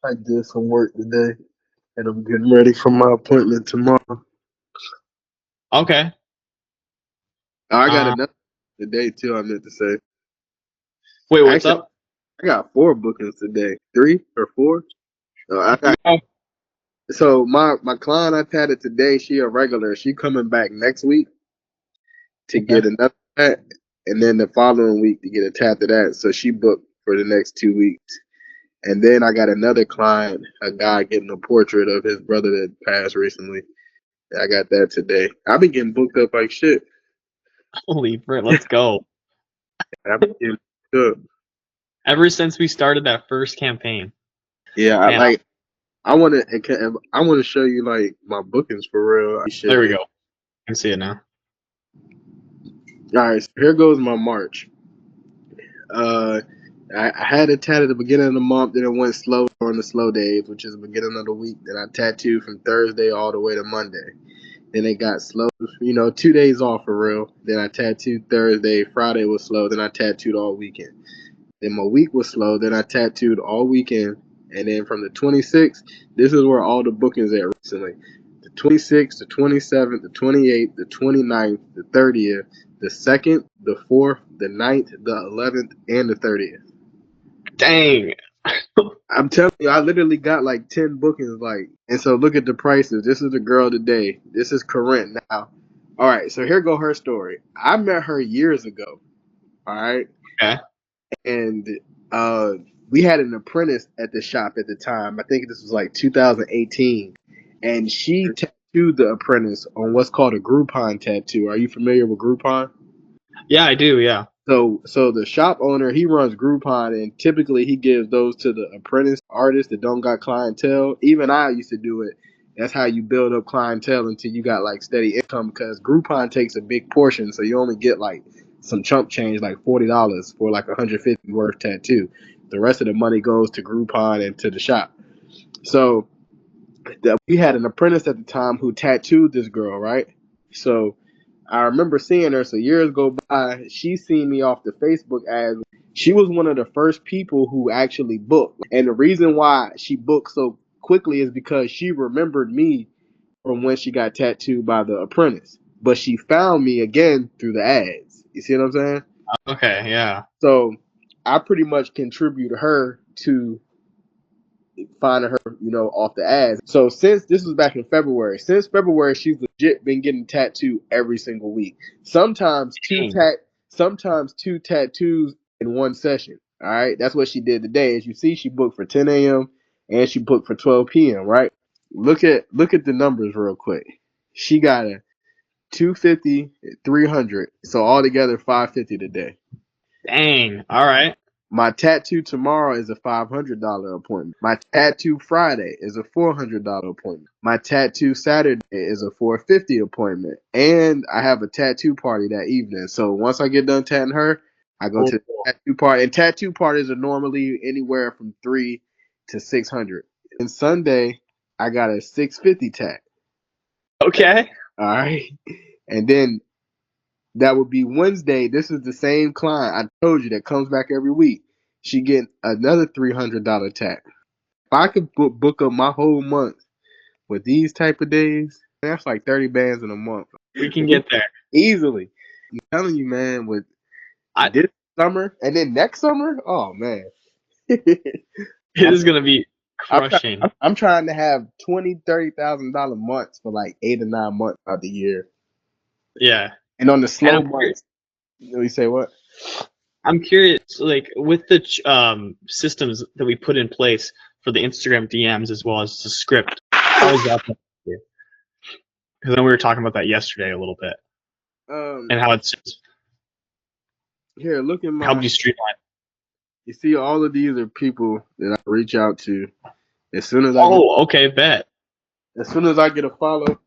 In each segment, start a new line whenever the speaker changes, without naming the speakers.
I did some work today, and I'm getting ready for my appointment tomorrow.
Okay.
Oh, I got
Uh,
another today too. I meant to say.
wait, what's
Actually,
up?
I got 4 bookings today. 3 or 4? I got
No.
so my client I tatted today. She a regular. She coming back next week to get
Okay.
another tat, and then the following week to get a tat to that. So she booked for the next 2 weeks. And then I got another client, a guy getting a portrait of his brother that passed recently. I got that today. I've been getting booked up like shit.
Holy frick, let's go.
I've been getting booked up.
Ever since we started that first campaign,
Yeah,
man,
I want to show you like my bookings for real.
there we
Shit.
go. I can see it now.
All right, so here goes my March. Uh, I had a tat at the beginning of the month, then it went slow on the slow days, which is the beginning of the week. Then I tattooed from Thursday all the way to Monday. Then it got slow, 2 days off for real. Then I tattooed Thursday. Friday was slow. Then I tattooed all weekend. Then my week was slow. Then I tattooed all weekend. And then from the 26th, this is where all the bookings at recently. The 26th, the 27th, the 28th, the 29th, the 30th, the 2nd, the 4th, the 9th, the 11th, and the 30th.
Dang.
I'm telling you, I literally got like 10 bookings. And so look at the prices. This is the girl today. This is Corinne now. All right, so here go her story. I met her years ago. All right,
Okay.
and uh, we had an apprentice at the shop at the time. I think this was like 2018, and she tattooed the apprentice on what's called a Groupon tattoo. Are you familiar with Groupon?
Yeah, I do. Yeah.
So the shop owner, he runs Groupon, and typically he gives those to the apprentice artists that don't got clientele. Even I used to do it. That's how you build up clientele until you got like steady income, because Groupon takes a big portion, so you only get like some chump change, like $40 for like 150 worth tattoo. The rest of the money goes to Groupon and to the shop. So we had an apprentice at the time who tattooed this girl, right? So I remember seeing her. So years go by, she seen me off the Facebook ads. She was one of the first people who actually booked. And the reason why she booked so quickly is because she remembered me from when she got tattooed by the apprentice. But she found me again through the ads. You see what I'm saying?
Okay. Yeah.
So I pretty much contribute her to finding her, off the ads. So since this was back in February, since February, she's legit been getting tattooed every single week. Sometimes
Dang.
sometimes two tattoos in one session. All right, that's what she did today. As you see, she booked for 10 a.m. and she booked for 12 p.m. Right? Look at the numbers real quick. She got a 250, 300. So altogether 550 today.
Dang. All right.
My tattoo tomorrow is a $500 appointment. My tattoo Friday is a $400 appointment. My tattoo Saturday is a $450 appointment. And I have a tattoo party that evening. So once I get done tatting her, I go
Cool.
to the tattoo party. And tattoo parties are normally anywhere from 3 to 600. And Sunday, I got a 650 tat.
Okay.
All right. And then that would be Wednesday. This is the same client I told you that comes back every week. She getting another $300 tax. If I could book up my whole month with these type of days, that's like 30 bands in a month.
We can get there.
Easily. I'm telling you, man, with
I.
this summer and then next summer, oh man.
It
I'm,
is gonna be crushing.
I'm trying to have $20,000-$30,000 months for like 8 or 9 months out the year.
Yeah.
And on the
And
slow months, you say what?
I'm curious, like with the systems that we put in place for the Instagram DMs as well as the script. How is that? Because then we were talking about that yesterday a little bit,
Um,
and how it's
Here, look at
helped
my.
you streamline.
You see, all of these are people that I reach out to. As soon as I get,
Oh, okay, bet.
as soon as I get a follow,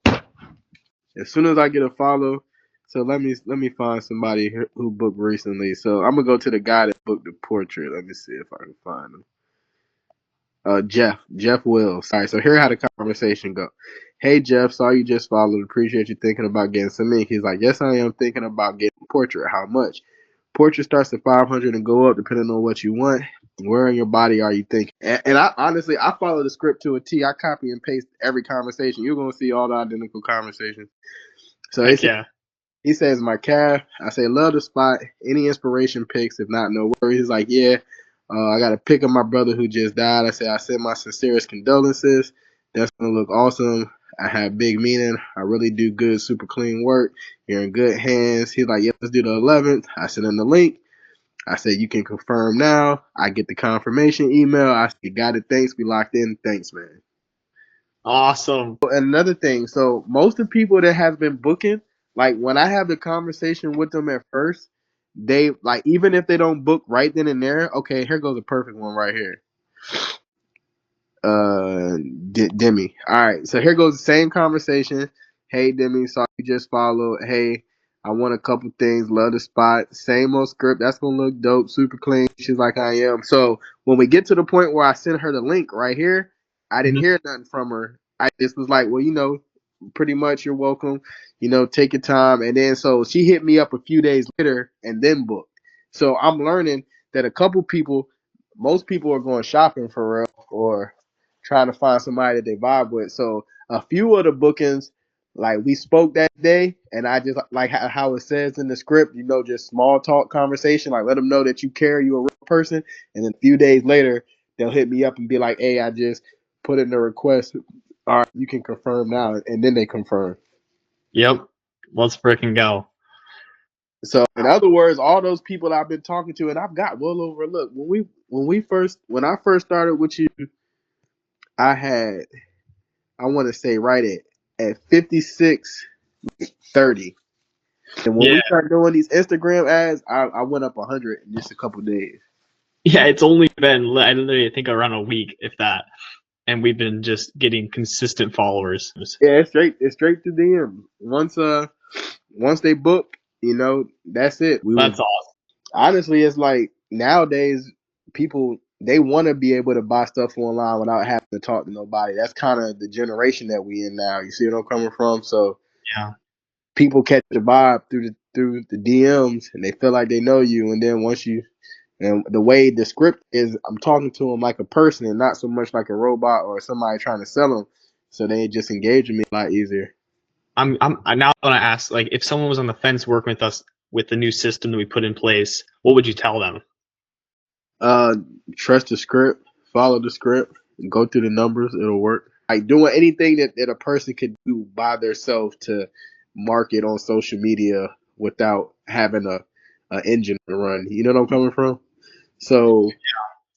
as soon as I get a follow. So let me find somebody who booked recently. So I'm gonna go to the guy that booked the portrait. Let me see if I can find him. Jeff Wills. All right. So here how the conversation go. Hey Jeff, saw you just followed. Appreciate you thinking about getting some ink. He's like, yes, I am thinking about getting a portrait. How much? Portrait starts at 500 and go up depending on what you want. Where in your body are you thinking? And I honestly, I follow the script to a T. I copy and paste every conversation. You're gonna see all the identical conversations. So
Heck yeah.
he says, my calf. I say, love the spot. Any inspiration picks? If not, no worries. He's like, yeah. I got a pic of my brother who just died. I say, I send my sincerest condolences. That's gonna look awesome. I have big meaning. I really do good, super clean work. You're in good hands. He's like, yeah, let's do the 11th. I send him the link. I said, you can confirm now. I get the confirmation email. I said, got it. Thanks. We locked in. Thanks, man.
Awesome.
And another thing, so most of the people that has been booking, like when I have the conversation with them at first, they like even if they don't book right then and there. Okay, here goes a perfect one right here. Demi. All right, so here goes the same conversation. Hey, Demi, saw you just followed. Hey, I want a couple things. Love the spot. Same old script. That's gonna look dope. Super clean. She's like, I am. So when we get to the point where I sent her the link right here, I didn't
Mhm.
hear nothing from her. I just was like, well, pretty much you're welcome. Take your time. And then so she hit me up a few days later and then booked. So I'm learning that a couple people, most people are going shopping for real or trying to find somebody that they vibe with. So a few of the bookings, like we spoke that day, and I just like how it says in the script, just small talk conversation, like let them know that you care, you're a real person, and then a few days later they'll hit me up and be like, "Hey, I just put in the request. All right, you can confirm now," and then they confirm.
Yep. Let's frickin' go.
So in other words, all those people I've been talking to, and I've got well over. Look, when I first started with you, I had I want to say right at 56:30. And when
Yeah.
we start doing these Instagram ads, I went up 100 in just a couple days.
Yeah, it's only been I literally think around a week, if that, and we've been just getting consistent followers.
Yeah, it's straight to DM. Once they book, that's it. We will
That's awesome.
honestly, it's like nowadays people they want to be able to buy stuff online without having to talk to nobody. That's kind of the generation that we in now. You see what I'm coming from? So
Yeah.
people catch the vibe through the DMs and they feel like they know you, and then once you and the way the script is, I'm talking to them like a person and not so much like a robot or somebody trying to sell them. So they just engage with me a lot easier.
I now want to ask, like, if someone was on the fence working with us with the new system that we put in place, what would you tell them?
Uh, Trust the script, follow the script, go through the numbers. It'll work. Like doing anything that a person could do by themselves to market on social media without having a engine to run. You know what I'm coming from? So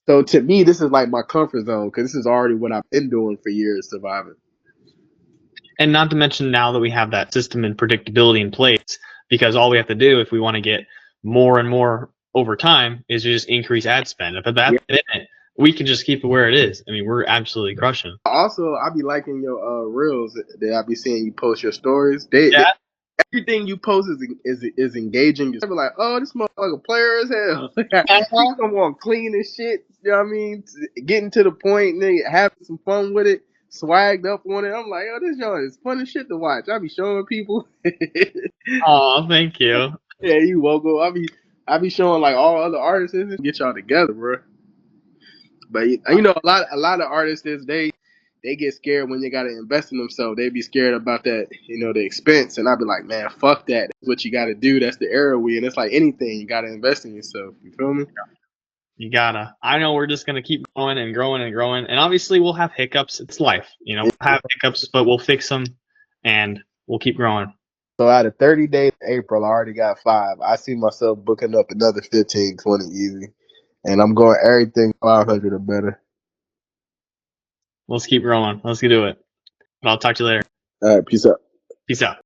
so to me, this is like my comfort zone because this is already what I've been doing for years, surviving.
And not to mention now that we have that system and predictability in place, because all we have to do if we want to get more and more over time is to just increase ad spend. If that's in it, we can just keep it where it is. I mean, we're absolutely crushing.
Also, I be liking your reels that I be seeing you post your stories.
Yeah.
Everything you post is engaging. I be like, oh, this motherfucker player as hell. He
Uh-huh.
come on clean as shit. You know what I mean? Getting to the point, and then having some fun with it, swagged up on it. I'm like, oh, this joint is fun as shit to watch. I be showing people.
Oh, thank you.
Yeah, you wogo. I be showing like all other artists and get y'all together, bro. But a lot of artists they get scared when they gotta invest in themselves. They be scared about that, the expense. And I'd be like, man, fuck that. That's what you gotta do. That's the era we in. It's like anything, you gotta invest in yourself. You feel me?
You gotta. I know we're just gonna keep growing and growing and growing, and obviously we'll have hiccups. It's life, We'll have hiccups, but we'll fix them, and we'll keep growing.
So out of 30 days in April, I already got 5. I see myself booking up another 15, 20 easy. And I'm going everything 500 or better.
Let's keep growing. Let's do it. I'll talk to you later.
All right, peace out.
Peace out.